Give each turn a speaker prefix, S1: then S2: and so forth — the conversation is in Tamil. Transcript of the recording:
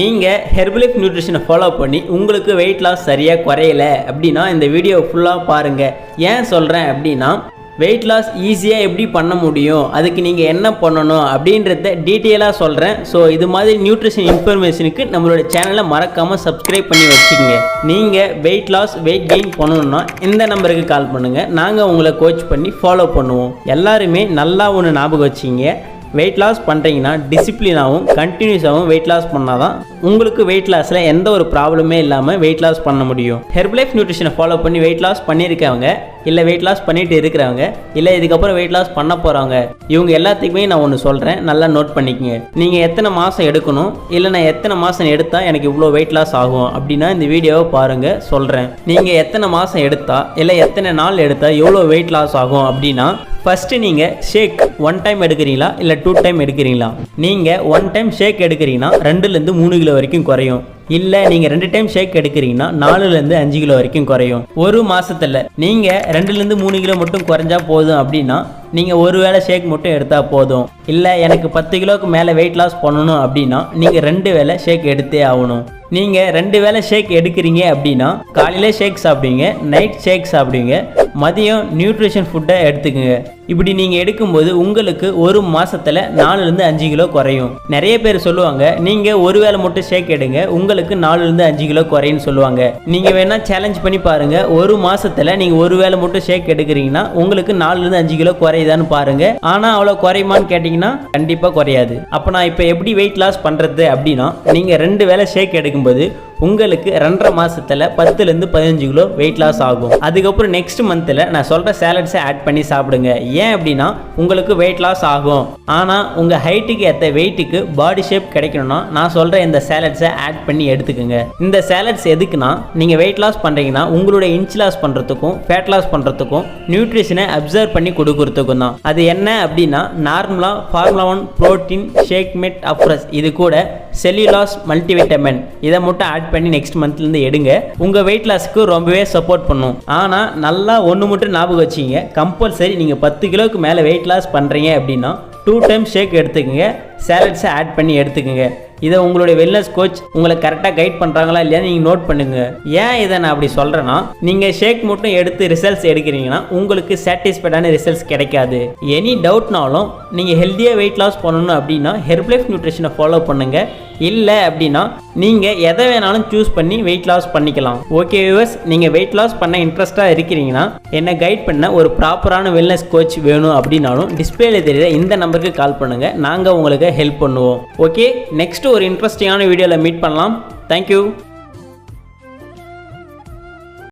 S1: நீங்கள் ஹெர்பலைஃப் நியூட்ரிஷனை ஃபாலோ பண்ணி உங்களுக்கு வெயிட் லாஸ் சரியாக குறையல அப்படின்னா இந்த வீடியோ ஃபுல்லாக பாருங்கள். ஏன் சொல்கிறேன் அப்படின்னா வெயிட் லாஸ் ஈஸியாக எப்படி பண்ண முடியும், அதுக்கு நீங்கள் என்ன பண்ணணும் அப்படின்றத டீட்டெயிலாக சொல்கிறேன். ஸோ இது மாதிரி நியூட்ரிஷன் இன்ஃபர்மேஷனுக்கு நம்மளோட சேனலை மறக்காமல் சப்ஸ்கிரைப் பண்ணி வச்சுக்கோங்க. நீங்கள் வெயிட் லாஸ் வெயிட் கெயின் பண்ணணுன்னா இந்த நம்பருக்கு கால் பண்ணுங்கள். நாங்கள் உங்களை கோச் பண்ணி ஃபாலோ பண்ணுவோம். எல்லாருமே நல்லா ஒன்று ஞாபகம் வச்சிங்க, வெயிட் லாஸ் பண்ணுறீங்கன்னா டிசிப்ளினாகவும் கண்டினியூஸாகவும் வெயிட் லாஸ் பண்ணால் தான் உங்களுக்கு வெயிட் லாஸில் எந்த ஒரு ப்ராப்ளமே இல்லாமல் வெயிட் லாஸ் பண்ண முடியும். ஹெர்பலைஃப் நியூட்ரிஷனை ஃபாலோ பண்ணி வெயிட் லாஸ் பண்ணியிருக்கவங்க, இல்லை வெயிட் லாஸ் பண்ணிட்டு இருக்கிறவங்க, இல்லை இதுக்கப்புறம் வெயிட் லாஸ் பண்ண போகிறவங்க, இவங்க எல்லாத்துக்குமே நான் ஒன்று சொல்கிறேன், நல்லா நோட் பண்ணிக்கங்க. நீங்கள் எத்தனை மாதம் எடுக்கணும், இல்லை நான் எத்தனை மாதம் எடுத்தால் எனக்கு இவ்வளோ வெயிட் லாஸ் ஆகும் அப்படின்னா இந்த வீடியோவை பாருங்கள், சொல்கிறேன். நீங்கள் எத்தனை மாதம் எடுத்தால் இல்லை எத்தனை நாள் எடுத்தால் எவ்வளோ வெயிட் லாஸ் ஆகும் அப்படின்னா, ஃபஸ்ட்டு நீங்கள் ஷேக் 1 டைம் எடுக்கிறீங்களா இல்லை 2 டைம் எடுக்கிறீங்களா? நீங்கள் 1 டைம் ஷேக் எடுக்கிறீங்கன்னா 2லேருந்து 3 கிலோ வரைக்கும் குறையும். இல்லை நீங்கள் 2 டைம் ஷேக் எடுக்கிறீங்கன்னா 4லேருந்து 5 கிலோ வரைக்கும் குறையும். ஒரு மாதத்தில் நீங்கள் 2லேருந்து 3 கிலோ மட்டும் குறைஞ்சா போதும் அப்படின்னா நீங்கள் ஒரு வேளை ஷேக் மட்டும் எடுத்தால் போதும். இல்லை எனக்கு 10 கிலோவுக்கு மேலே வெயிட் லாஸ் பண்ணணும் அப்படின்னா நீங்கள் 2 வேளை ஷேக் எடுத்தே ஆகணும். நீங்கள் 2 வேளை ஷேக் எடுக்கிறீங்க அப்படின்னா காலையில் ஷேக் சாப்பிடுவீங்க, நைட் ஷேக் சாப்பிடுவீங்க, மதியம் நியூட்ரிஷன் ஃபுட்டை எடுத்துக்கோங்க. இப்படி நீங்கள் எடுக்கும்போது உங்களுக்கு ஒரு மாதத்தில் 4லேருந்து 5 கிலோ குறையும். நிறைய பேர் சொல்லுவாங்க நீங்கள் ஒரு வேளை மட்டும் ஷேக் எடுங்க உங்களுக்கு 4லேருந்து 5 கிலோ குறையுன்னு சொல்லுவாங்க. நீங்கள் வேணால் சேலஞ்ச் பண்ணி பாருங்கள். ஒரு மாதத்தில் நீங்கள் ஒரு வேளை மட்டும் ஷேக் எடுக்கிறீங்கன்னா உங்களுக்கு 4லேருந்து 5 கிலோ குறையுதான்னு பாருங்கள். ஆனால் அவ்வளோ குறையுமான்னு கேட்டிங்கன்னா கண்டிப்பாக குறையாது. அப்போ நான் இப்போ எப்படி வெயிட் லாஸ் பண்ணுறது அப்படின்னா, நீங்கள் 2 வேளை ஷேக் எடுக்கும்போது உங்களுக்கு 2.5 மாதத்தில் 10லேருந்து 15 கிலோ வெயிட் லாஸ் ஆகும். அதுக்கப்புறம் நெக்ஸ்ட் மந்தில் நான் சொல்கிற சேலட்ஸை ஆட் பண்ணி சாப்பிடுங்க. ஏன் அப்படின்னா உங்களுக்கு வெயிட் லாஸ் ஆகும், ஆனால் உங்கள் ஹைட்டுக்கு ஏற்ற வெயிட்டுக்கு பாடி ஷேப் கிடைக்கணும்னா நான் சொல்கிற இந்த சேலட்ஸை ஆட் பண்ணி எடுத்துக்கோங்க. இந்த சேலட்ஸ் எதுக்குன்னா, நீங்கள் வெயிட் லாஸ் பண்ணுறீங்கன்னா உங்களுடைய இன்ச் லாஸ் பண்ணுறதுக்கும் ஃபேட் லாஸ் பண்ணுறதுக்கும் நியூட்ரிஷனை அப்சர்வ் பண்ணி கொடுக்கறதுக்கும் தான். அது என்ன அப்படின்னா, நார்மலாக formula 1 protein shake mate oppress, இது கூட செல்லுலாஸ் மல்டிவிட்டமின், இதை மட்டும் ஆட் பண்ணி நெக்ஸ்ட் மந்த்லேருந்து எடுங்க. உங்கள் வெயிட் லாஸுக்கு ரொம்பவே சப்போர்ட் பண்ணும். ஆனால் நல்லா ஒன்று மட்டும் ஞாபகம் வச்சிங்க, கம்பல்சரி நீங்கள் 10 கிலோவுக்கு மேலே வெயிட் லாஸ் பண்ணுறீங்க அப்படின்னா 2 டைம் ஷேக் எடுத்துக்கோங்க, சேலட்ஸை ஆட் பண்ணி எடுத்துக்கோங்க. இதை உங்களுடைய வெல்னஸ் கோச் உங்களை கரெக்டாக கைட் பண்ணுறாங்களா இல்லையா நீங்கள் நோட் பண்ணுங்க. ஏன் இதை நான் அப்படி சொல்கிறேன்னா, நீங்கள் ஷேக் மட்டும் எடுத்து ரிசல்ட்ஸ் எடுக்கிறீங்கன்னா உங்களுக்கு சாட்டிஸ்ஃபைடான ரிசல்ட்ஸ் கிடைக்காது. எனி டவுட்னாலும் நீங்கள் ஹெல்த்தியாக வெயிட் லாஸ் பண்ணணும் அப்படின்னா ஹெர்பலைஃப் நியூட்ரிஷனை ஃபாலோ பண்ணுங்கள். இல்லை அப்படின்னா நீங்கள் எதை வேணாலும் சூஸ் பண்ணி வெயிட் லாஸ் பண்ணிக்கலாம். ஓகே வியூவர்ஸ், நீங்கள் வெயிட் லாஸ் பண்ண இன்ட்ரெஸ்ட்டாக இருக்கிறீங்கன்னா என்னை கைட் பண்ண ஒரு ப்ராப்பரான வெல்னஸ் கோச் வேணும் அப்படின்னாலும் டிஸ்பிளேல தெரியுற இந்த நம்பருக்கு கால் பண்ணுங்கள், நாங்கள் உங்களுக்கு ஹெல்ப் பண்ணுவோம். ஓகே, நெக்ஸ்ட் ஒரு இன்ட்ரெஸ்டிங்கான வீடியோவில் மீட் பண்ணலாம். தேங்க்யூ.